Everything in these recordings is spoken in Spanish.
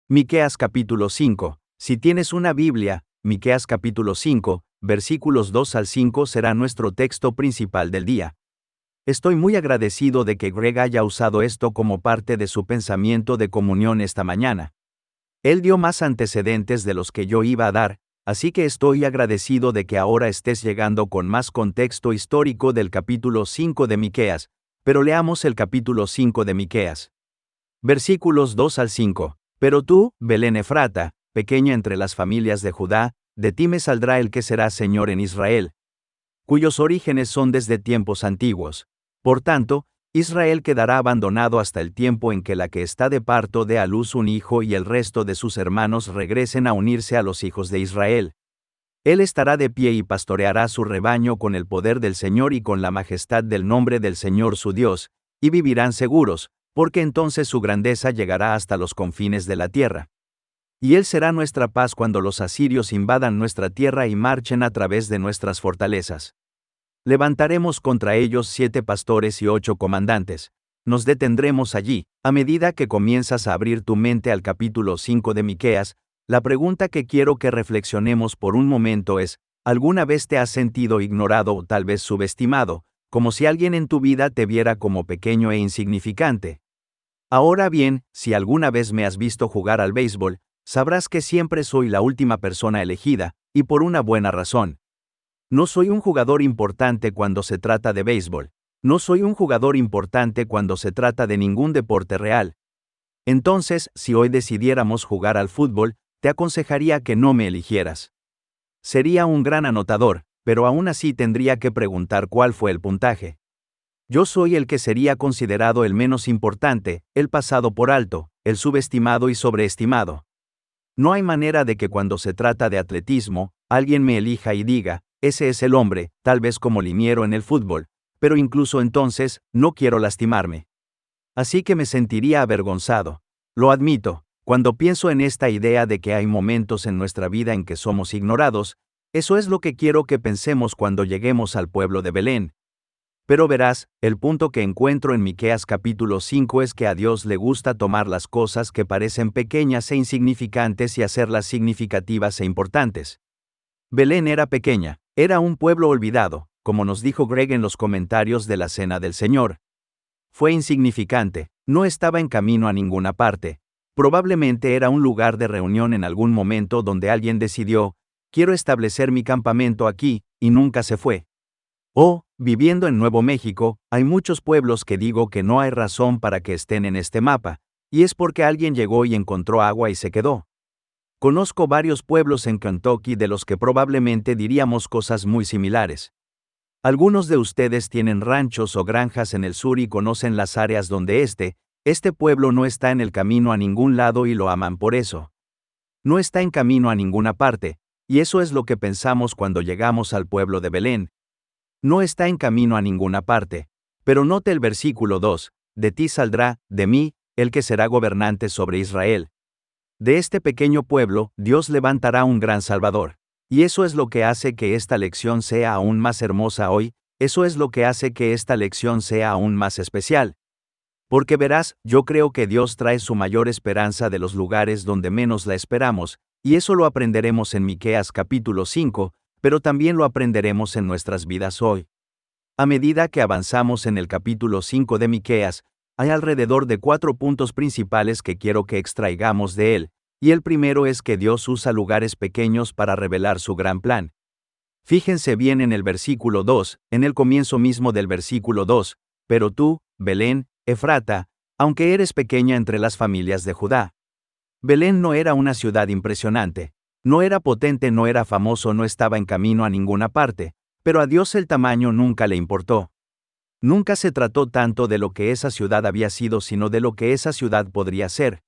Miqueas capítulo 5. Si tienes una Biblia, Miqueas capítulo 5, versículos 2 al 5 será nuestro texto principal del día. Estoy muy agradecido de que Greg haya usado esto como parte de su pensamiento de comunión esta mañana. Él dio más antecedentes de los que yo iba a dar, así que estoy agradecido de que ahora estés llegando con más contexto histórico del capítulo 5 de Miqueas, pero leamos el capítulo 5 de Miqueas. Versículos 2 al 5. Pero tú, Belén Efrata, pequeña entre las familias de Judá, de ti me saldrá el que será Señor en Israel, cuyos orígenes son desde tiempos antiguos. Por tanto, Israel quedará abandonado hasta el tiempo en que la que está de parto dé a luz un hijo y el resto de sus hermanos regresen a unirse a los hijos de Israel. Él estará de pie y pastoreará su rebaño con el poder del Señor y con la majestad del nombre del Señor su Dios, y vivirán seguros, porque entonces su grandeza llegará hasta los confines de la tierra. Y Él será nuestra paz cuando los asirios invadan nuestra tierra y marchen a través de nuestras fortalezas. Levantaremos contra ellos 7 pastores y 8 comandantes. Nos detendremos allí. A medida que comienzas a abrir tu mente al capítulo 5 de Miqueas, la pregunta que quiero que reflexionemos por un momento es, ¿alguna vez te has sentido ignorado o tal vez subestimado, como si alguien en tu vida te viera como pequeño e insignificante? Ahora bien, si alguna vez me has visto jugar al béisbol, sabrás que siempre soy la última persona elegida, y por una buena razón. No soy un jugador importante cuando se trata de béisbol. No soy un jugador importante cuando se trata de ningún deporte real. Entonces, si hoy decidiéramos jugar al fútbol, te aconsejaría que no me eligieras. Sería un gran anotador, pero aún así tendría que preguntar cuál fue el puntaje. Yo soy el que sería considerado el menos importante, el pasado por alto, el subestimado y sobreestimado. No hay manera de que cuando se trata de atletismo, alguien me elija y diga, ese es el hombre, tal vez como liniero en el fútbol, pero incluso entonces, no quiero lastimarme. Así que me sentiría avergonzado. Lo admito, cuando pienso en esta idea de que hay momentos en nuestra vida en que somos ignorados, eso es lo que quiero que pensemos cuando lleguemos al pueblo de Belén. Pero verás, el punto que encuentro en Miqueas capítulo 5 es que a Dios le gusta tomar las cosas que parecen pequeñas e insignificantes y hacerlas significativas e importantes. Belén era pequeña, era un pueblo olvidado, como nos dijo Greg en los comentarios de la Cena del Señor. Fue insignificante, no estaba en camino a ninguna parte. Probablemente era un lugar de reunión en algún momento donde alguien decidió, quiero establecer mi campamento aquí, y nunca se fue. Viviendo en Nuevo México, hay muchos pueblos que digo que no hay razón para que estén en este mapa, y es porque alguien llegó y encontró agua y se quedó. Conozco varios pueblos en Kentucky de los que probablemente diríamos cosas muy similares. Algunos de ustedes tienen ranchos o granjas en el sur y conocen las áreas donde este pueblo no está en el camino a ningún lado y lo aman por eso. No está en camino a ninguna parte, y eso es lo que pensamos cuando llegamos al pueblo de Belén. No está en camino a ninguna parte. Pero note el versículo 2, de ti saldrá, de mí, el que será gobernante sobre Israel. De este pequeño pueblo, Dios levantará un gran Salvador. Y eso es lo que hace que esta lección sea aún más hermosa hoy, eso es lo que hace que esta lección sea aún más especial. Porque verás, yo creo que Dios trae su mayor esperanza de los lugares donde menos la esperamos, y eso lo aprenderemos en Miqueas capítulo 5, pero también lo aprenderemos en nuestras vidas hoy. A medida que avanzamos en el capítulo 5 de Miqueas, hay alrededor de 4 puntos principales que quiero que extraigamos de él, y el primero es que Dios usa lugares pequeños para revelar su gran plan. Fíjense bien en el versículo 2, en el comienzo mismo del versículo 2, pero tú, Belén, Efrata, aunque eres pequeña entre las familias de Judá. Belén no era una ciudad impresionante. No era potente, no era famoso, no estaba en camino a ninguna parte, pero a Dios el tamaño nunca le importó. Nunca se trató tanto de lo que esa ciudad había sido, sino de lo que esa ciudad podría ser.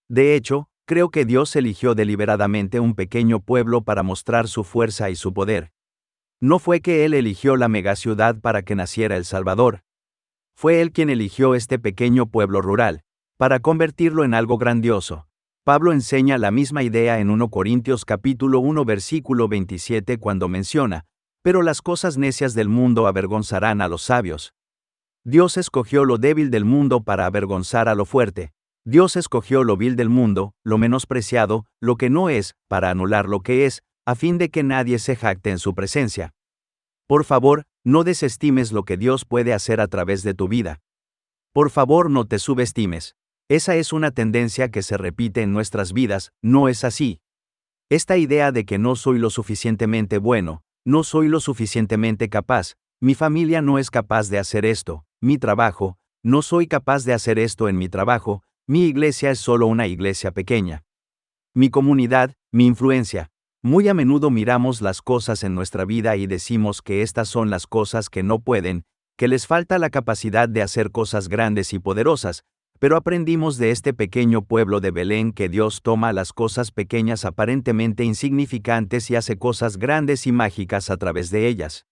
De hecho, creo que Dios eligió deliberadamente un pequeño pueblo para mostrar su fuerza y su poder. No fue que Él eligió la megaciudad para que naciera el Salvador. Fue Él quien eligió este pequeño pueblo rural, para convertirlo en algo grandioso. Pablo enseña la misma idea en 1 Corintios capítulo 1 versículo 27 cuando menciona, pero las cosas necias del mundo avergonzarán a los sabios. Dios escogió lo débil del mundo para avergonzar a lo fuerte. Dios escogió lo vil del mundo, lo menospreciado, lo que no es, para anular lo que es, a fin de que nadie se jacte en su presencia. Por favor, no desestimes lo que Dios puede hacer a través de tu vida. Por favor, no te subestimes. Esa es una tendencia que se repite en nuestras vidas, no es así. Esta idea de que no soy lo suficientemente bueno, no soy lo suficientemente capaz, mi familia no es capaz de hacer esto, mi trabajo, no soy capaz de hacer esto en mi trabajo, mi iglesia es solo una iglesia pequeña. Mi comunidad, mi influencia. Muy a menudo miramos las cosas en nuestra vida y decimos que estas son las cosas que no pueden, que les falta la capacidad de hacer cosas grandes y poderosas, pero aprendimos de este pequeño pueblo de Belén que Dios toma las cosas pequeñas aparentemente insignificantes y hace cosas grandes y mágicas a través de ellas.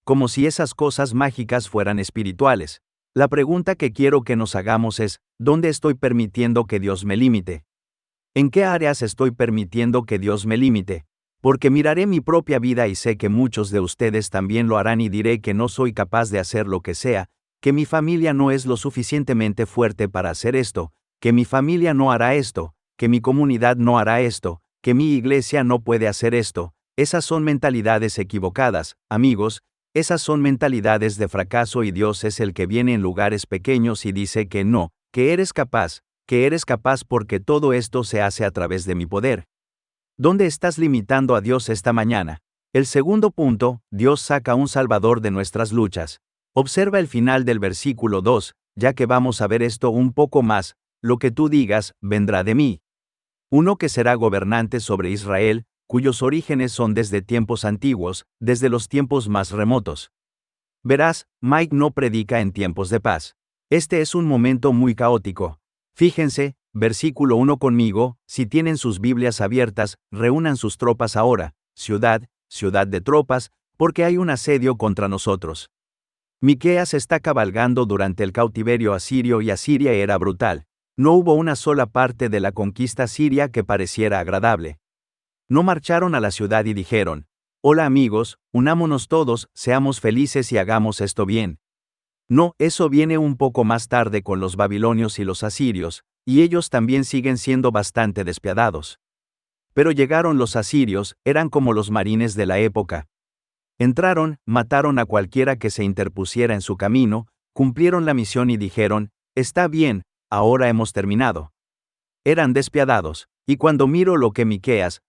Como si esas cosas mágicas fueran espirituales. La pregunta que quiero que nos hagamos es, ¿dónde estoy permitiendo que Dios me limite? ¿En qué áreas estoy permitiendo que Dios me limite? Porque miraré mi propia vida y sé que muchos de ustedes también lo harán y diré que no soy capaz de hacer lo que sea, que mi familia no es lo suficientemente fuerte para hacer esto, que mi familia no hará esto, que mi comunidad no hará esto, que mi iglesia no puede hacer esto. Esas son mentalidades equivocadas, amigos, esas son mentalidades de fracaso y Dios es el que viene en lugares pequeños y dice que no, que eres capaz porque todo esto se hace a través de mi poder. ¿Dónde estás limitando a Dios esta mañana? El segundo punto, Dios saca un salvador de nuestras luchas. Observa el final del versículo 2, ya que vamos a ver esto un poco más, lo que tú digas, vendrá de mí. Uno que será gobernante sobre Israel, cuyos orígenes son desde tiempos antiguos, desde los tiempos más remotos. Verás, Mike no predica en tiempos de paz. Este es un momento muy caótico. Fíjense, versículo 1 conmigo, si tienen sus Biblias abiertas, reúnan sus tropas ahora, ciudad de tropas, porque hay un asedio contra nosotros. Miqueas está cabalgando durante el cautiverio asirio y Asiria era brutal. No hubo una sola parte de la conquista siria que pareciera agradable. No marcharon a la ciudad y dijeron, hola amigos, unámonos todos, seamos felices y hagamos esto bien. No, eso viene un poco más tarde con los babilonios y los asirios, y ellos también siguen siendo bastante despiadados. Pero llegaron los asirios, eran como los marines de la época. Entraron, mataron a cualquiera que se interpusiera en su camino, cumplieron la misión y dijeron, está bien, ahora hemos terminado. Eran despiadados, y cuando miro lo que Miqueas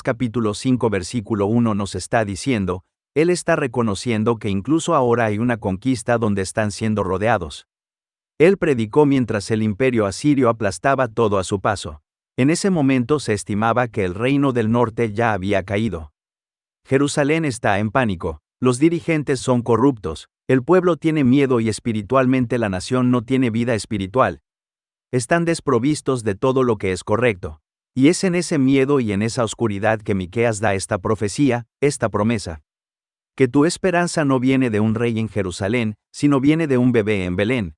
capítulo 5 versículo 1 nos está diciendo, él está reconociendo que incluso ahora hay una conquista donde están siendo rodeados. Él predicó mientras el imperio asirio aplastaba todo a su paso. En ese momento se estimaba que el reino del norte ya había caído. Jerusalén está en pánico, los dirigentes son corruptos, el pueblo tiene miedo y espiritualmente la nación no tiene vida espiritual. Están desprovistos de todo lo que es correcto. Y es en ese miedo y en esa oscuridad que Miqueas da esta profecía, esta promesa. Que tu esperanza no viene de un rey en Jerusalén, sino viene de un bebé en Belén.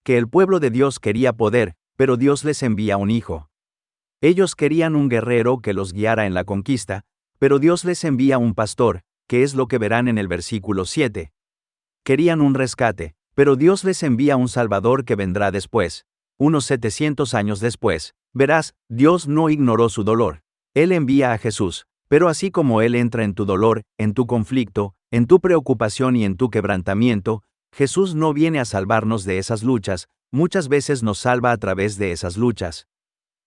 Que el pueblo de Dios quería poder, pero Dios les envía un hijo. Ellos querían un guerrero que los guiara en la conquista, pero Dios les envía un pastor, que es lo que verán en el versículo 7. Querían un rescate, pero Dios les envía un Salvador que vendrá después. Unos 700 años después, verás, Dios no ignoró su dolor. Él envía a Jesús. Pero así como Él entra en tu dolor, en tu conflicto, en tu preocupación y en tu quebrantamiento, Jesús no viene a salvarnos de esas luchas, muchas veces nos salva a través de esas luchas.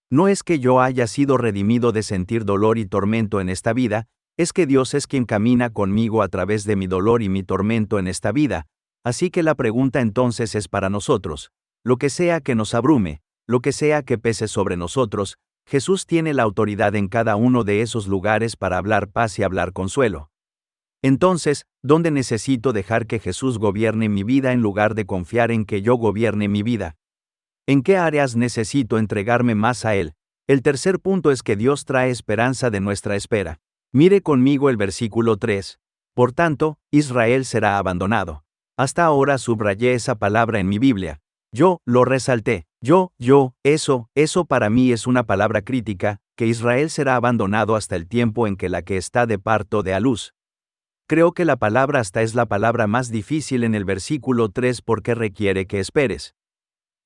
No es que yo haya sido redimido de sentir dolor y tormento en esta vida, es que Dios es quien camina conmigo a través de mi dolor y mi tormento en esta vida, así que la pregunta entonces es para nosotros. Lo que sea que nos abrume, lo que sea que pese sobre nosotros, Jesús tiene la autoridad en cada uno de esos lugares para hablar paz y hablar consuelo. Entonces, ¿dónde necesito dejar que Jesús gobierne mi vida en lugar de confiar en que yo gobierne mi vida? ¿En qué áreas necesito entregarme más a Él? El tercer punto es que Dios trae esperanza de nuestra espera. Mire conmigo el versículo 3. Por tanto, Israel será abandonado. Hasta ahora subrayé esa palabra en mi Biblia. Yo lo resalté. Eso para mí es una palabra crítica, que Israel será abandonado hasta el tiempo en que la que está de parto dé a luz. Creo que la palabra hasta es la palabra más difícil en el versículo 3 porque requiere que esperes.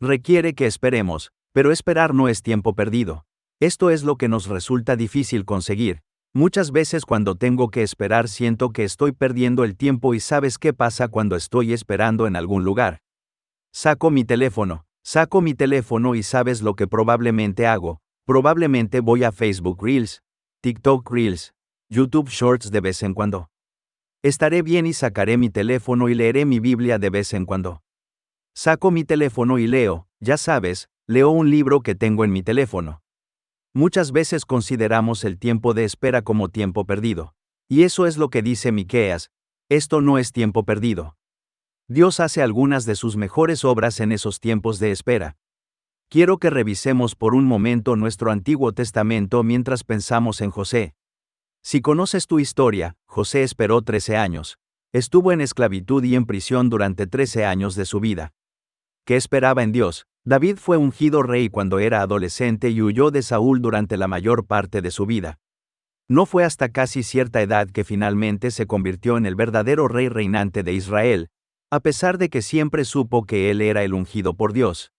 Requiere que esperemos, Pero esperar no es tiempo perdido. Esto es lo que nos resulta difícil conseguir. Muchas veces cuando tengo que esperar siento que estoy perdiendo el tiempo y ¿sabes qué pasa cuando estoy esperando en algún lugar? Saco mi teléfono y ¿sabes lo que probablemente hago? Probablemente voy a Facebook Reels, TikTok Reels, YouTube Shorts de vez en cuando. Estaré bien y sacaré mi teléfono y leeré mi Biblia de vez en cuando. Saco mi teléfono y leo, ya sabes, leo un libro que tengo en mi teléfono. Muchas veces consideramos el tiempo de espera como tiempo perdido. Y eso es lo que dice Miqueas, esto no es tiempo perdido. Dios hace algunas de sus mejores obras en esos tiempos de espera. Quiero que revisemos por un momento nuestro Antiguo Testamento mientras pensamos en José. Si conoces tu historia, José esperó 13 años. Estuvo en esclavitud y en prisión durante 13 años de su vida. ¿Qué esperaba en Dios? David fue ungido rey cuando era adolescente y huyó de Saúl durante la mayor parte de su vida. No fue hasta casi cierta edad que finalmente se convirtió en el verdadero rey reinante de Israel, a pesar de que siempre supo que él era el ungido por Dios.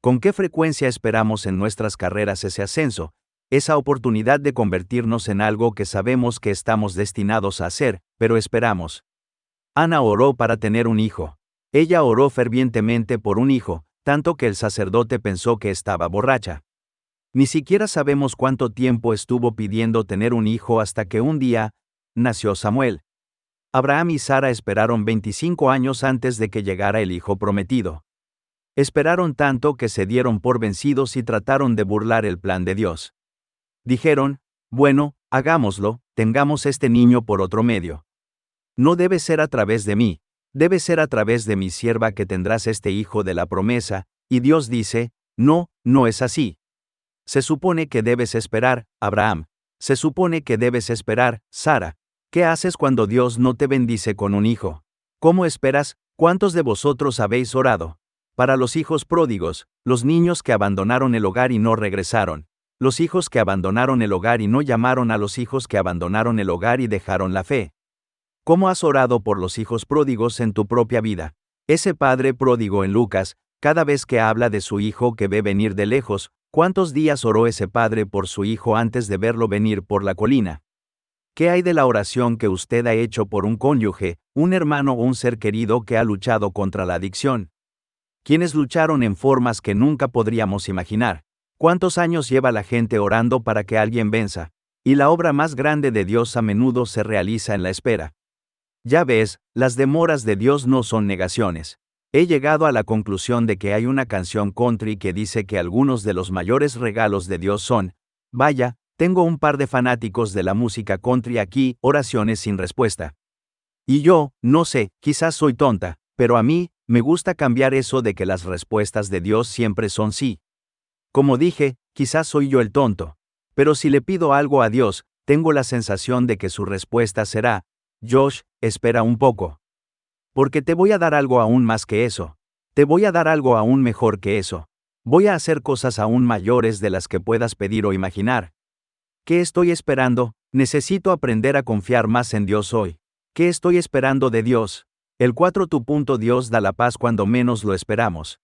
¿Con qué frecuencia esperamos en nuestras carreras ese ascenso, esa oportunidad de convertirnos en algo que sabemos que estamos destinados a hacer, pero esperamos? Ana oró para tener un hijo. Ella oró fervientemente por un hijo, tanto que el sacerdote pensó que estaba borracha. Ni siquiera sabemos cuánto tiempo estuvo pidiendo tener un hijo hasta que un día, nació Samuel. Abraham y Sara esperaron 25 años antes de que llegara el hijo prometido. Esperaron tanto que se dieron por vencidos y trataron de burlar el plan de Dios. Dijeron, bueno, hagámoslo, tengamos este niño por otro medio. No debe ser a través de mí, debe ser a través de mi sierva que tendrás este hijo de la promesa, y Dios dice, no, no es así. Se supone que debes esperar, Abraham. Se supone que debes esperar, Sara. ¿Qué haces cuando Dios no te bendice con un hijo? ¿Cómo esperas? ¿Cuántos de vosotros habéis orado? Para los hijos pródigos, los niños que abandonaron el hogar y no regresaron. Los hijos que abandonaron el hogar y no llamaron a los hijos que abandonaron el hogar y dejaron la fe. ¿Cómo has orado por los hijos pródigos en tu propia vida? Ese padre pródigo en Lucas, cada vez que habla de su hijo que ve venir de lejos, ¿cuántos días oró ese padre por su hijo antes de verlo venir por la colina? ¿Qué hay de la oración que usted ha hecho por un cónyuge, un hermano o un ser querido que ha luchado contra la adicción? ¿Quiénes lucharon en formas que nunca podríamos imaginar? ¿Cuántos años lleva la gente orando para que alguien venza? Y la obra más grande de Dios a menudo se realiza en la espera. Ya ves, las demoras de Dios no son negaciones. He llegado a la conclusión de que hay una canción country que dice que algunos de los mayores regalos de Dios son, vaya, tengo un par de fanáticos de la música country aquí, oraciones sin respuesta. Y yo, no sé, quizás soy tonta, pero a mí, me gusta cambiar eso de que las respuestas de Dios siempre son sí. Como dije, quizás soy yo el tonto. Pero si le pido algo a Dios, tengo la sensación de que su respuesta será, Josh, espera un poco. Porque te voy a dar algo aún más que eso. Te voy a dar algo aún mejor que eso. Voy a hacer cosas aún mayores de las que puedas pedir o imaginar. ¿Qué estoy esperando? Necesito aprender a confiar más en Dios hoy. ¿Qué estoy esperando de Dios? El 4. Dios da la paz cuando menos lo esperamos.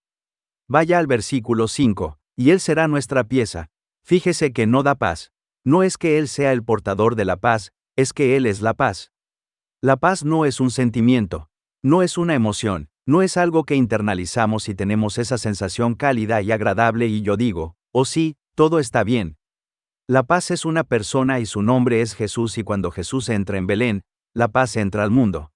Vaya al versículo 5, y Él será nuestra pieza. Fíjese que no da paz. No es que Él sea el portador de la paz, es que Él es la paz. La paz no es un sentimiento. No es una emoción, no es algo que internalizamos y tenemos esa sensación cálida y agradable y yo digo, oh sí, todo está bien. La paz es una persona y su nombre es Jesús y cuando Jesús entra en Belén, la paz entra al mundo.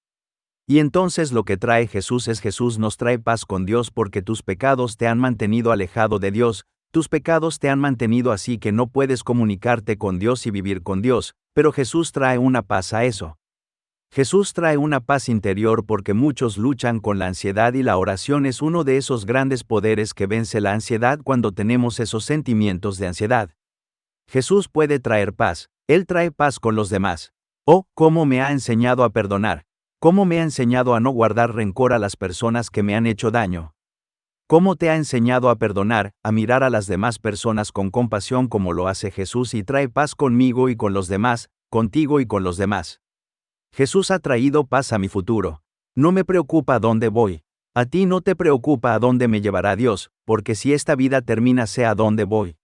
Y entonces lo que trae Jesús es Jesús nos trae paz con Dios porque tus pecados te han mantenido alejado de Dios, tus pecados te han mantenido así que no puedes comunicarte con Dios y vivir con Dios, pero Jesús trae una paz a eso. Jesús trae una paz interior porque muchos luchan con la ansiedad y la oración es uno de esos grandes poderes que vence la ansiedad cuando tenemos esos sentimientos de ansiedad. Jesús puede traer paz, Él trae paz con los demás. Oh, cómo me ha enseñado a perdonar, cómo me ha enseñado a no guardar rencor a las personas que me han hecho daño. Cómo te ha enseñado a perdonar, a mirar a las demás personas con compasión como lo hace Jesús y trae paz conmigo y con los demás, contigo y con los demás. Jesús ha traído paz a mi futuro. No me preocupa dónde voy. A ti no te preocupa a dónde me llevará Dios, porque si esta vida termina sé a dónde voy.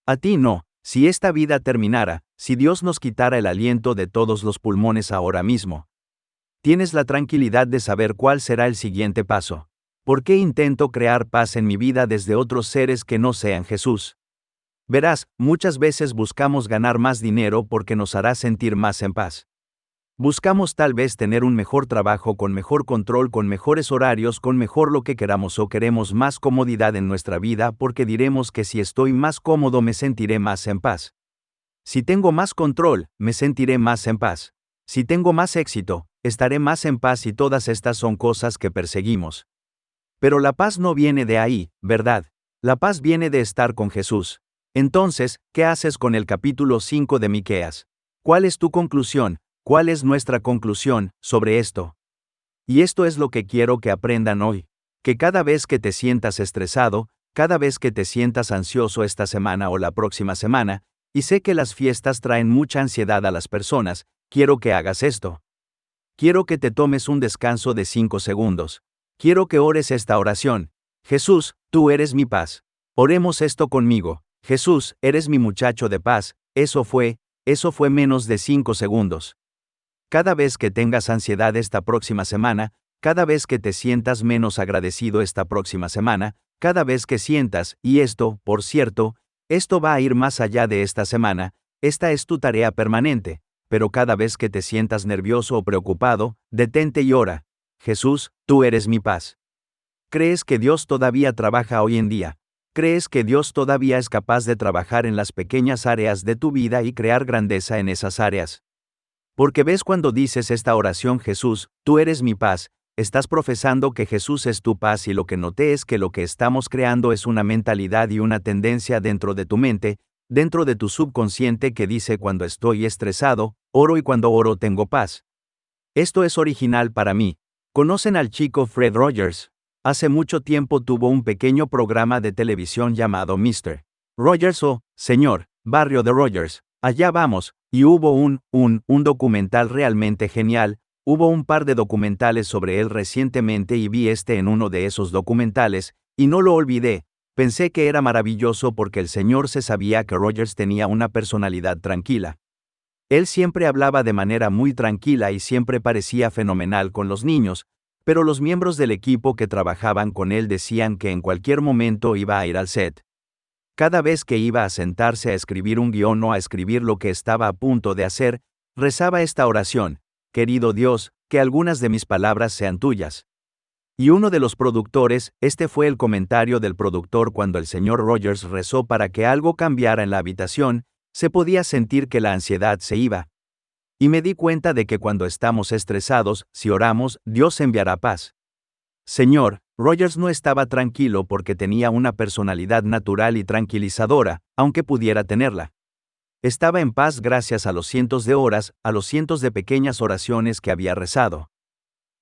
A ti no, si esta vida terminara, si Dios nos quitara el aliento de todos los pulmones ahora mismo. Tienes la tranquilidad de saber cuál será el siguiente paso. ¿Por qué intento crear paz en mi vida desde otros seres que no sean Jesús? Verás, muchas veces buscamos ganar más dinero porque nos hará sentir más en paz. Buscamos tal vez tener un mejor trabajo con mejor control, con mejores horarios, con mejor lo que queramos o queremos más comodidad en nuestra vida porque diremos que si estoy más cómodo me sentiré más en paz. Si tengo más control, me sentiré más en paz. Si tengo más éxito, estaré más en paz y todas estas son cosas que perseguimos. Pero la paz no viene de ahí, ¿verdad? La paz viene de estar con Jesús. Entonces, ¿qué haces con el capítulo 5 de Miqueas? ¿Cuál es tu conclusión? ¿Cuál es nuestra conclusión sobre esto? Y esto es lo que quiero que aprendan hoy. Que cada vez que te sientas estresado, cada vez que te sientas ansioso esta semana o la próxima semana, y sé que las fiestas traen mucha ansiedad a las personas, quiero que hagas esto. Quiero que te tomes un descanso de 5 segundos. Quiero que ores esta oración. Jesús, tú eres mi paz. Oremos esto conmigo. Jesús, eres mi muchacho de paz. Eso fue menos de 5 segundos. Cada vez que tengas ansiedad esta próxima semana, cada vez que te sientas menos agradecido esta próxima semana, cada vez que sientas, y esto, por cierto, esto va a ir más allá de esta semana, esta es tu tarea permanente, pero cada vez que te sientas nervioso o preocupado, detente y ora. Jesús, tú eres mi paz. ¿Crees que Dios todavía trabaja hoy en día? ¿Crees que Dios todavía es capaz de trabajar en las pequeñas áreas de tu vida y crear grandeza en esas áreas? Porque ves cuando dices esta oración Jesús, tú eres mi paz, estás profesando que Jesús es tu paz y lo que noté es que lo que estamos creando es una mentalidad y una tendencia dentro de tu mente, dentro de tu subconsciente que dice cuando estoy estresado, oro y cuando oro tengo paz. Esto es original para mí. ¿Conocen al chico Fred Rogers? Hace mucho tiempo tuvo un pequeño programa de televisión llamado Mr. Rogers o Señor Barrio de Rogers. Allá vamos, y hubo un documental realmente genial, hubo un par de documentales sobre él recientemente y vi en uno de esos documentales, y no lo olvidé, pensé que era maravilloso porque el señor se sabía que Rogers tenía una personalidad tranquila. Él siempre hablaba de manera muy tranquila y siempre parecía fenomenal con los niños, pero los miembros del equipo que trabajaban con él decían que en cualquier momento iba a ir al set. Cada vez que iba a sentarse a escribir un guión o a escribir lo que estaba a punto de hacer, rezaba esta oración: querido Dios, que algunas de mis palabras sean tuyas. Y uno de los productores, este fue el comentario del productor cuando el señor Rogers rezó para que algo cambiara en la habitación, se podía sentir que la ansiedad se iba. Y me di cuenta de que cuando estamos estresados, si oramos, Dios enviará paz. Señor, Rogers no estaba tranquilo porque tenía una personalidad natural y tranquilizadora, aunque pudiera tenerla. Estaba en paz gracias a los cientos de horas, a los cientos de pequeñas oraciones que había rezado.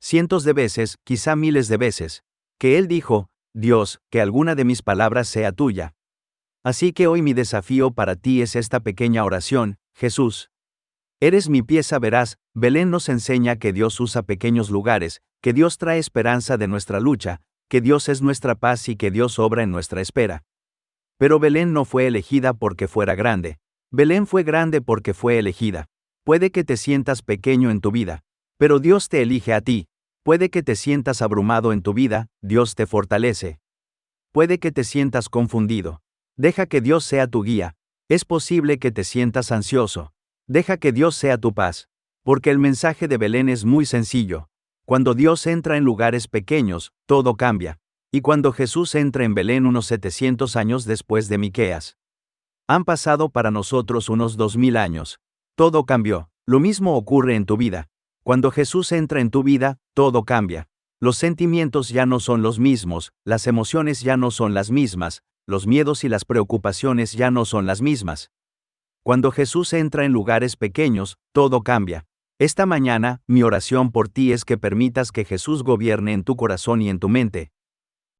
Cientos de veces, quizá miles de veces, que él dijo: Dios, que alguna de mis palabras sea tuya. Así que hoy mi desafío para ti es esta pequeña oración: Jesús, eres mi pieza. Verás, Belén nos enseña que Dios usa pequeños lugares, que Dios trae esperanza de nuestra lucha, que Dios es nuestra paz y que Dios obra en nuestra espera. Pero Belén no fue elegida porque fuera grande. Belén fue grande porque fue elegida. Puede que te sientas pequeño en tu vida, pero Dios te elige a ti. Puede que te sientas abrumado en tu vida, Dios te fortalece. Puede que te sientas confundido. Deja que Dios sea tu guía. Es posible que te sientas ansioso. Deja que Dios sea tu paz. Porque el mensaje de Belén es muy sencillo. Cuando Dios entra en lugares pequeños, todo cambia. Y cuando Jesús entra en Belén unos 700 años después de Miqueas. Han pasado para nosotros unos 2000 años. Todo cambió. Lo mismo ocurre en tu vida. Cuando Jesús entra en tu vida, todo cambia. Los sentimientos ya no son los mismos, las emociones ya no son las mismas, los miedos y las preocupaciones ya no son las mismas. Cuando Jesús entra en lugares pequeños, todo cambia. Esta mañana, mi oración por ti es que permitas que Jesús gobierne en tu corazón y en tu mente.